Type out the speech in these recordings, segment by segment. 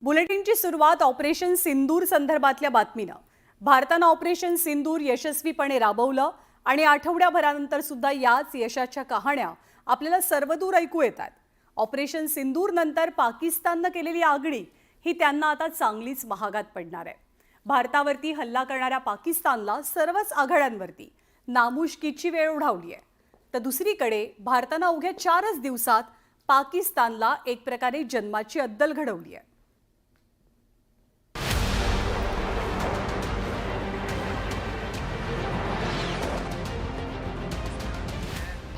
बुलेटिनची सुरुवात ऑपरेशन सिंदूर संदर्भातल्या बातमीनं. भारतानं ऑपरेशन सिंदूर यशस्वीपणे राबवलं आणि आठवड्याभरानंतर सुद्धा याच यशाच्या कहाण्या आपल्याला सर्वदूर ऐकू येतात. ऑपरेशन सिंदूर नंतर पाकिस्ताननं केलेली आगळी ही त्यांना आता चांगलीच महागात पडणार आहे. भारतावरती हल्ला करणाऱ्या पाकिस्तानला सर्वच आघाड्यांवरती नामुष्कीची वेळ ओढावली आहे. तर दुसरीकडे भारतानं अवघ्या 4च दिवसात पाकिस्तानला एक प्रकारे जन्माची अद्दल घडवली आहे.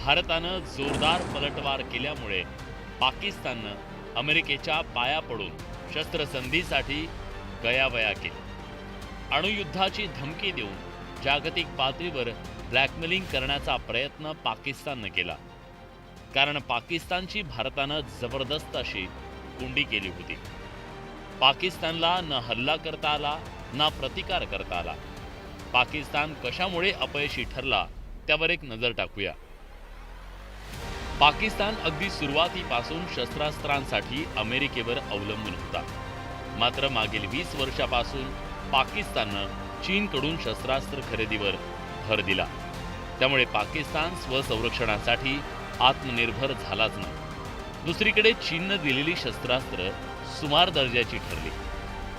भारतानं जोरदार पलटवार केल्यामुळे पाकिस्ताननं अमेरिकेच्या पाया पडून शस्त्रसंधीसाठी गयावया केली. अणुयुद्धाची धमकी देऊन जागतिक पातळीवर ब्लॅकमेलिंग करण्याचा प्रयत्न पाकिस्ताननं केला. कारण पाकिस्तानची भारतानं जबरदस्त अशी कोंडी केली होती. पाकिस्तानला न हल्ला करता आला ना प्रतिकार करता आला. पाकिस्तान कशामुळे अपयशी ठरला त्यावर एक नजर टाकूया. पाकिस्तान अगदी सुरुवातीपासून शस्त्रास्त्रांसाठी अमेरिकेवर अवलंबून होता. मात्र मागील 20 वर्षापासून पाकिस्ताननं चीनकडून शस्त्रास्त्र खरेदीवर भर दिला. त्यामुळे पाकिस्तान स्वसंरक्षणासाठी आत्मनिर्भर झालाच नाही. दुसरीकडे चीननं दिलेली शस्त्रास्त्र सुमार दर्जाची ठरली.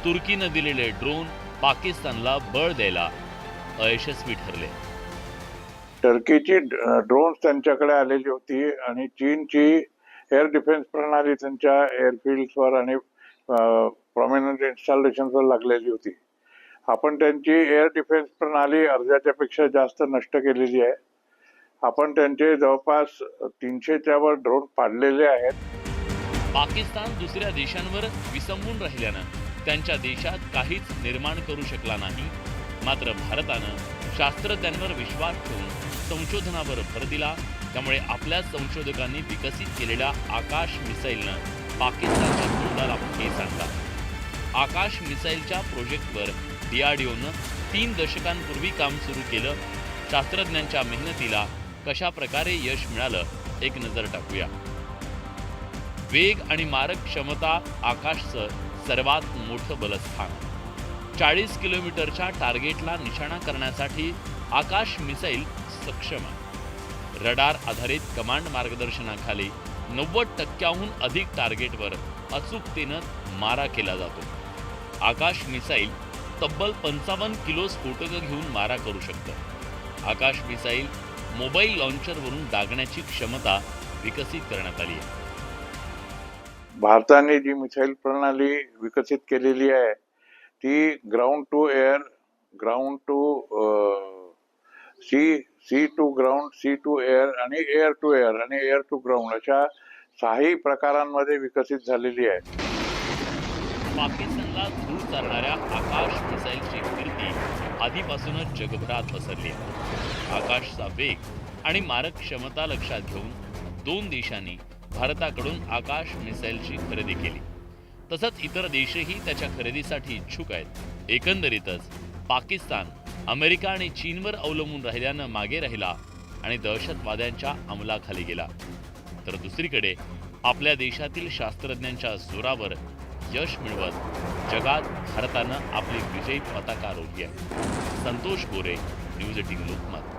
तुर्कीनं दिलेले ड्रोन पाकिस्तानला बळ द्यायला अयशस्वी ठरले. टर्कीची ड्रोन्स त्यांच्याकडे आलेली होती आणि चीनची एअर डिफेन्स प्रणाली त्यांच्या एअरफील्ड्सवर आणि प्रॉमिनंट इन्स्टॉलेशन्सवर लागलेली होती. आपण त्यांची एअर डिफेन्स प्रणाली अर्ध्याच्या पेक्षा जास्त नष्ट केलेली आहे. आपण त्यांचे जवळपास 300च्या वर ड्रोन पाडलेले आहेत. पाकिस्तान दुसऱ्या देशांवर विसंबून राहिल्यानं त्यांच्या देशात काहीच निर्माण करू शकला नाही. मात्र भारतानं शास्त्रज्ञांवर विश्वास ठेवून संशोधनावर भर दिला. त्यामुळे आपल्या संशोधकांनी विकसित केलेल्या आकाश मिसाईलनं पाकिस्तानच्या तोंडाला फेस आणला. आकाश मिसाईलच्या प्रोजेक्टवर DRDOनं 3 दशकांपूर्वी काम सुरू केलं. शास्त्रज्ञांच्या मेहनतीला कशा प्रकारे यश मिळालं एक नजर टाकूया. वेग आणि मारक क्षमता आकाशचं सर्वात मोठं बलस्थान. 40 किलोमीटरच्या टार्गेटला निशाणा करण्यासाठी आकाश मिसाईल सक्षम आहे. रडार आधारित कमांड मार्गदर्शनाखाली 90%हून अधिक टार्गेटवर अचूकतेनं मारा केला जातो. आकाश मिसाईल तब्बल 55 किलो स्फोटकं घेऊन मारा करू शकतं. आकाश मिसाईल मोबाईल लॉन्चरवरून डागण्याची क्षमता विकसित करण्यात आली आहे. भारताने जी मिसाईल प्रणाली विकसित केलेली आहे ती ground to air, ground to sea to ground, sea to air आणि एअर टू एअर आणि एअर टू ग्राउंड अशा 6 प्रकारांमध्ये विकसित झालेली आहे. पाकिस्तानला धूळ चारणाऱ्या आकाश मिसाईलची कीर्ती आधीपासूनच जगभरात पसरली आहे. आकाशचा वेग आणि मारक क्षमता लक्षात घेऊन 2 देशांनी भारताकडून आकाश मिसाईलची खरेदी केली. तसंच इतर देशही त्याच्या खरेदीसाठी इच्छुक आहेत. एकंदरीतच पाकिस्तान अमेरिका आणि चीनवर अवलंबून राहिल्यानं मागे राहिला आणि दहशतवाद्यांच्या अंमलाखाली गेला. तर दुसरीकडे आपल्या देशातील शास्त्रज्ञांच्या जोरावर यश मिळवत जगात भारतानं आपली विजयी पताका रोवली आहे. संतोष गोरे, न्यूज 18 लोकमत.